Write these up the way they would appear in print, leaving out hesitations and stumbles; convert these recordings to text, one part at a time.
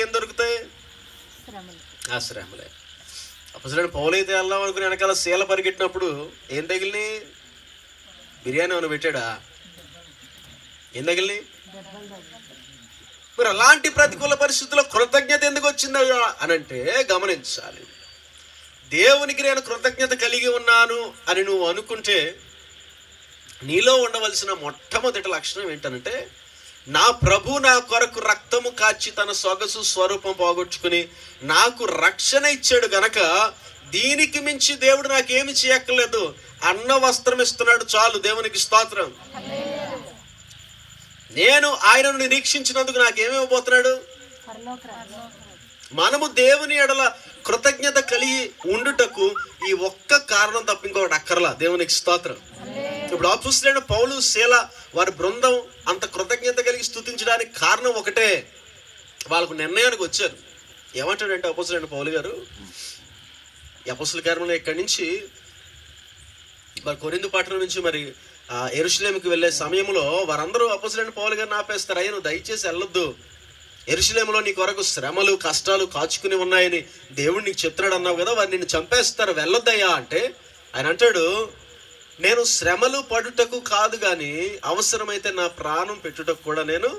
ఏం దొరుకుతాయి? ఆ శ్రమలే. అపొస్తలుడైన పౌలు అయితే వెళ్దాం అనుకుని వెనకాల శీల పరిగెట్టినప్పుడు ఏం తగిలిని? బిర్యానీ ఏమైనా పెట్టాడా? ఏం తగిలిని? మరి అలాంటి ప్రతికూల పరిస్థితుల్లో కృతజ్ఞత ఎందుకు వచ్చిందా అని అంటే గమనించాలి. దేవునికి నేను కృతజ్ఞత కలిగి ఉన్నాను అని నువ్వు అనుకుంటే నీలో ఉండవలసిన మొట్టమొదటి లక్షణం ఏంటంటే, నా ప్రభు నా కొరకు రక్తము కాచి తన సొగసు స్వరూపం పోగొట్టుకుని నాకు రక్షణ ఇచ్చాడు గనక దీనికి మించి దేవుడు నాకేమి చేయక్కర్లేదు, అన్న వస్త్రం ఇస్తున్నాడు చాలు. దేవునికి స్తోత్రం. నేను ఆయనను నిరీక్షించినందుకు నాకేమివ్వబోతున్నాడు? మనము దేవుని ఎడల కృతజ్ఞత కలిగి ఉండుటకు ఈ ఒక్క కారణం తప్ప ఇంకొకటి అక్కర్లా. దేవునికి స్తోత్రం. ఇప్పుడు అపొస్తలుడైన పౌలు శీల వారి బృందం అంత కృతజ్ఞత కలిగి స్తుతించడానికి కారణం ఒకటే, వాళ్ళకు నిర్ణయానికి వచ్చారు. ఏమంటాడంటే అపొస్తలుడైన పౌలు గారు, ఈ అపొస్తల కార్యములో ఇక్కడి నుంచి మరి కొరింథు పట్టణం నుంచి మరి యెరూషలేముకి వెళ్ళే సమయంలో వారందరూ అపొస్తలుడైన పౌలు గారిని ఆపేస్తారు. అయ్యా నువ్వు దయచేసి వెళ్ళొద్దు, యెరూషలేములో నీ కొరకు శ్రమలు కష్టాలు కాచుకుని ఉన్నాయని దేవుడు నీకు చెప్తున్నాడు అన్నావు కదా, వారు నిన్ను చంపేస్తారు, వెళ్ళొద్దయ్యా అంటే ఆయన అంటాడు, నేను శ్రమలు పడుటకు కాదు కానీ అవసరమైతే నా ప్రాణం పెట్టుటకు కూడా నేను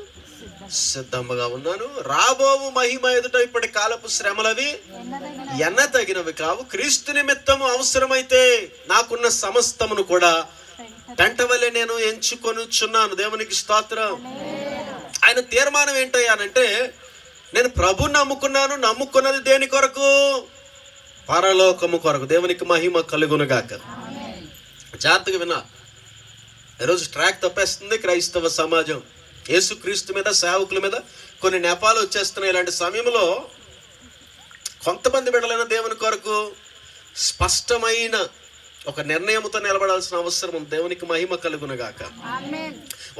సిద్ధంగా ఉన్నాను. రాబోవు మహిమ ఎదుట ఇప్పటి కాలపు శ్రమలవి ఎన్న తగినవి కావు. క్రీస్తు నిమిత్తము అవసరమైతే నాకున్న సమస్తమును కూడా పెంట వలె నేను ఎంచుకొనుచున్నాను. దేవునికి స్తోత్రం. ఆయన తీర్మానం ఏంటయ్యానంటే, నేను ప్రభు నమ్ముకున్నది దేని కొరకు? పరలోకము కొరకు. దేవునికి మహిమ కలుగునుగాక. జాగ్రత్తగా విన్నా. ఈరోజు ట్రాక్ తప్పేస్తుంది క్రైస్తవ సమాజం. యేసుక్రీస్తు మీద సేవకుల మీద కొన్ని నెపాలు వచ్చేస్తున్నాయి. ఇలాంటి సమయంలో కొంతమంది బిడ్డలైన దేవుని కొరకు స్పష్టమైన ఒక నిర్ణయంతో నిలబడాల్సిన అవసరం ఉంది. దేవునికి మహిమ కలుగునుగాక.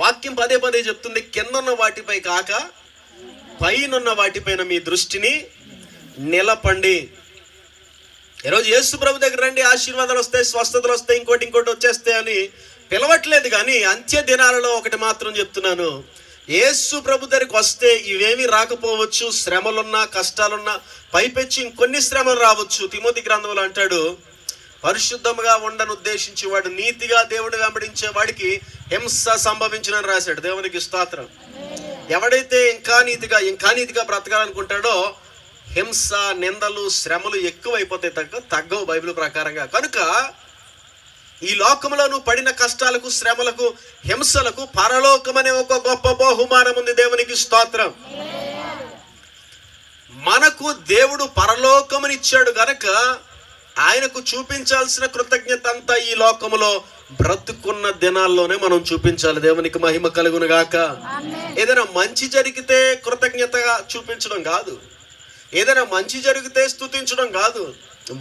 వాక్యం పదే పదే చెప్తుంది, కిందన్న వాటిపై కాక పైనున్న వాటిపైన మీ దృష్టిని నిలపండి. ఈరోజు యేసు ప్రభు దగ్గర రండి, ఆశీర్వాదాలు వస్తాయి, స్వస్థతలు వస్తాయి, ఇంకోటి వచ్చేస్తాయి అని పిలవట్లేదు. కానీ అంత్య దినాలలో ఒకటి మాత్రం చెప్తున్నాను, యేసు ప్రభు దగ్గరికి వస్తే ఇవేమీ రాకపోవచ్చు. శ్రమలున్నా కష్టాలున్నా పైపెచ్చి ఇంకొన్ని శ్రమలు రావచ్చు. తిమోతి గ్రంథంలో అంటాడు, పరిశుద్ధముగా ఉండను ఉద్దేశించి వాడు నీతిగా దేవుడు వెంబడించే వాడికి హింస సంభవించునని రాశాడు. దేవునికి స్తోత్రం. ఎవడైతే ఇంకా నీతిగా బ్రతకాలనుకుంటాడో హింస నిందలు శ్రమలు ఎక్కువైపోతాయి, తగ్గవు బైబిల్ ప్రకారంగా. కనుక ఈ లోకంలో నువ్వు పడిన కష్టాలకు శ్రమలకు హింసలకు పరలోకమనే ఒక గొప్ప బహుమానం ఉంది. దేవునికి స్తోత్రం. మనకు దేవుడు పరలోకమునిచ్చాడు గనక ఆయనకు చూపించాల్సిన కృతజ్ఞత అంతా ఈ లోకములో బ్రతుకున్న దినాల్లోనే మనం చూపించాలి. దేవునికి మహిమ కలుగును గాక. ఏదైనా మంచి జరిగితే కృతజ్ఞతగా చూపించడం కాదు, ఏదైనా మంచి జరిగితే స్తుతించడం కాదు.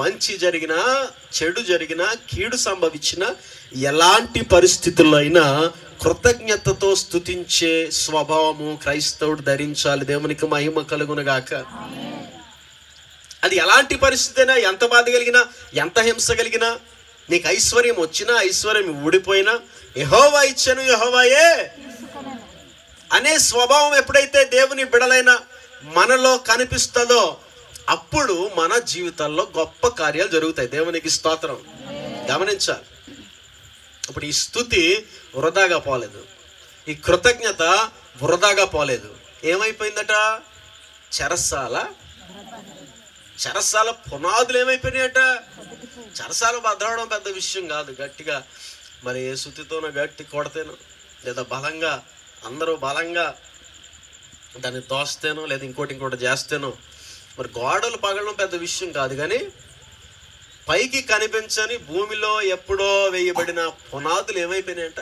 మంచి జరిగినా చెడు జరిగినా కీడు సంభవించినా ఎలాంటి పరిస్థితుల్లో అయినా కృతజ్ఞతతో స్తుతించే స్వభావము క్రైస్తవుడు ధరించాలి. దేవునికి మహిమ కలుగును గాక. అది ఎలాంటి పరిస్థితి అయినా, ఎంత బాధ కలిగినా, ఎంత హింస కలిగినా, నీకు ఐశ్వర్యం వచ్చినా ఐశ్వర్యం ఊడిపోయినా యెహోవా ఇచ్చెను యెహోవాయే అనే స్వభావం ఎప్పుడైతే దేవుని బిడలైన మనలో కనిపిస్తుందో అప్పుడు మన జీవితాల్లో గొప్ప కార్యాలు జరుగుతాయి. దేవునికి స్తోత్రం. గమనించాలి. ఇప్పుడు ఈ స్తుతి వృధాగా పోలేదు, ఈ కృతజ్ఞత వృధాగా పోలేదు. ఏమైపోయిందట? చెరసాల పునాదులు ఏమైపోయినాయట? చెరసాల భద్రవడం పెద్ద విషయం కాదు. గట్టిగా మరి ఏ స్తుతితోనో గట్టి కొడతేనో లేదా బలంగా అందరూ బలంగా దాన్ని తోస్తేనో లేదా ఇంకోటి చేస్తేనో మరి గోడలు పగలడం పెద్ద విషయం కాదు. కానీ పైకి కనిపించని భూమిలో ఎప్పుడో వేయబడిన పునాదులు ఏమైపోయినాయంట?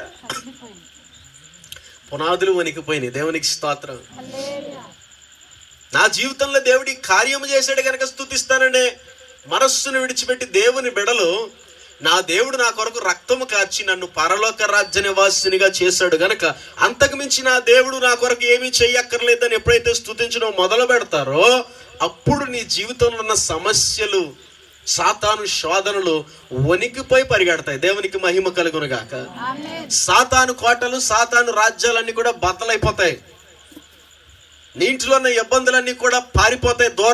పునాదులు వణికిపోయినాయి. దేవునికి స్తోత్రం. నా జీవితంలో దేవుడి కార్యము చేశాడు కనుక స్తుతిస్తాననే మనస్సును విడిచిపెట్టి దేవుని బిడలు, నా దేవుడు నా కొరకు రక్తము కార్చి నన్ను పరలోక రాజ్య నివాసినిగా చేశాడు గనక అంతకు మించి నా దేవుడు నా కొరకు ఏమీ చెయ్యక్కర్లేదని ఎప్పుడైతే స్తుతించడం మొదలు పెడతారో అప్పుడు నీ జీవితంలో ఉన్న సమస్యలు, సాతాను శోధనలు వణికిపోయి పరిగెడతాయి. దేవునికి మహిమ కలుగును గాక. సాతాను కోటలు, సాతాను రాజ్యాలన్నీ కూడా బద్దలైపోతాయి. నీ ఇంట్లో ఉన్న ఇబ్బందులన్నీ కూడా పారిపోతాయి, దూరం